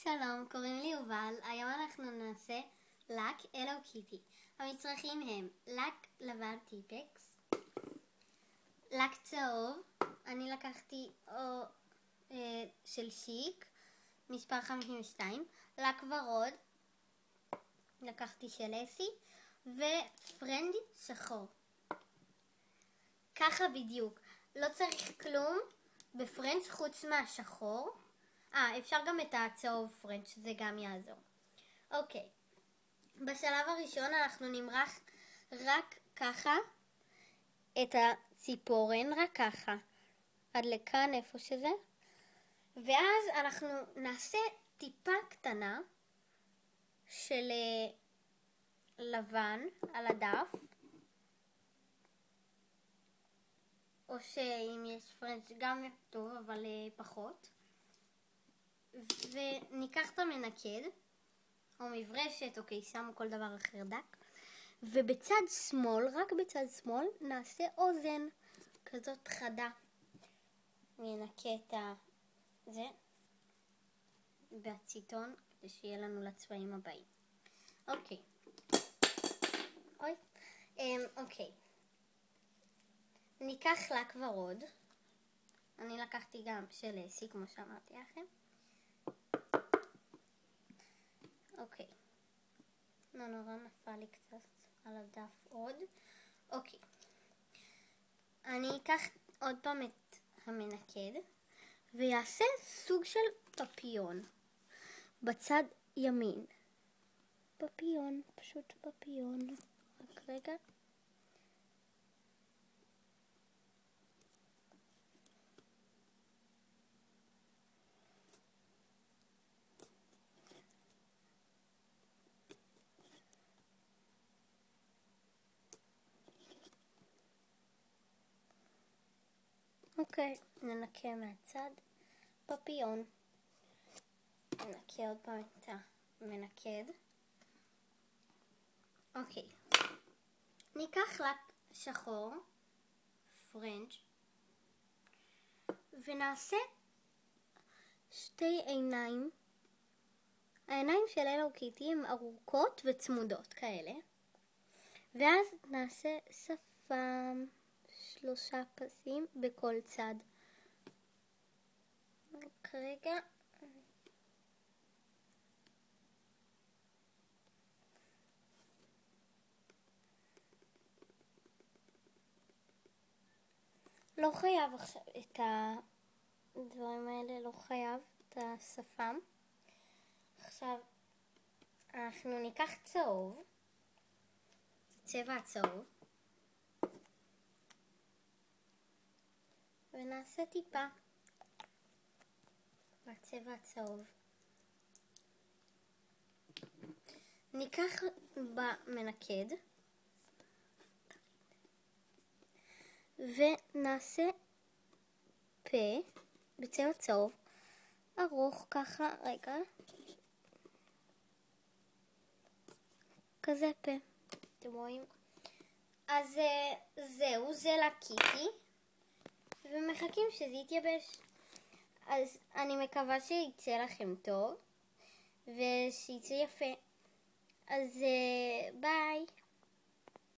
שלום, קוראים לי יובל. היום אנחנו נעשה לק הלו קיטי. המצרכים הם לק לבן טיפקס, לק צהוב, אני לקחתי של שיק, מספר 52, לק ורוד, לקחתי של אסי, ופרנד שחור. ככה בדיוק, לא צריך כלום בפרנץ' חוץ מהשחור. אפשר גם את הצהוב פרנץ', זה גם יעזור. אוקיי, בשלב הראשון אנחנו נמרח רק ככה את הציפורן, רק ככה, עד לכאן איפה שזה, ואז אנחנו נעשה טיפה קטנה של לבן על הדף, או שאם יש פרנץ' גם טוב, אבל פחות. וניקח את המנקד, או מברשת, או קיסם, או כל דבר אחר דק, ובצד שמאל, רק בצד שמאל, נעשה אוזן כזאת חדה. ננקה את זה בציטון, כדי שיהיה לנו לצבעים הבאים. אוקיי. אוקיי. ניקח לק ורוד. אני לקחתי גם של אסי, כמו שאמרתי לכם. אוקיי. נורא נפל לי קצת על הדף עוד. אוקיי. אני אקח עוד פעם את המנקד ויעשה סוג של פפיון בצד ימין. פפיון, פשוט פפיון. רק רגע. אוקיי, ננקה מהצד פפיון. ננקה עוד פעם את המנקד. אוקיי. ניקח לק שחור, פרנץ', ונעשה שתי עיניים. העיניים של הלו קיטי הן ארוכות וצמודות כאלה. ואז נעשה שפם. 3 פסים בכל צד. רק רגע. לא חייב עכשיו את הדברים האלה, לא חייב את השפם. עכשיו אנחנו ניקח צהוב, צבע הצהוב, ונעשה טיפה בצבע הצהוב. ניקח במנקד ונעשה פה בצבע צהוב ארוך ככה, רגע, כזה פה, אתם רואים? אז זהו, זה לק קיטי. ומחכים שזה יתייבש. אז אני מקווה שיצא לכם טוב ושיצא יפה. אז ביי.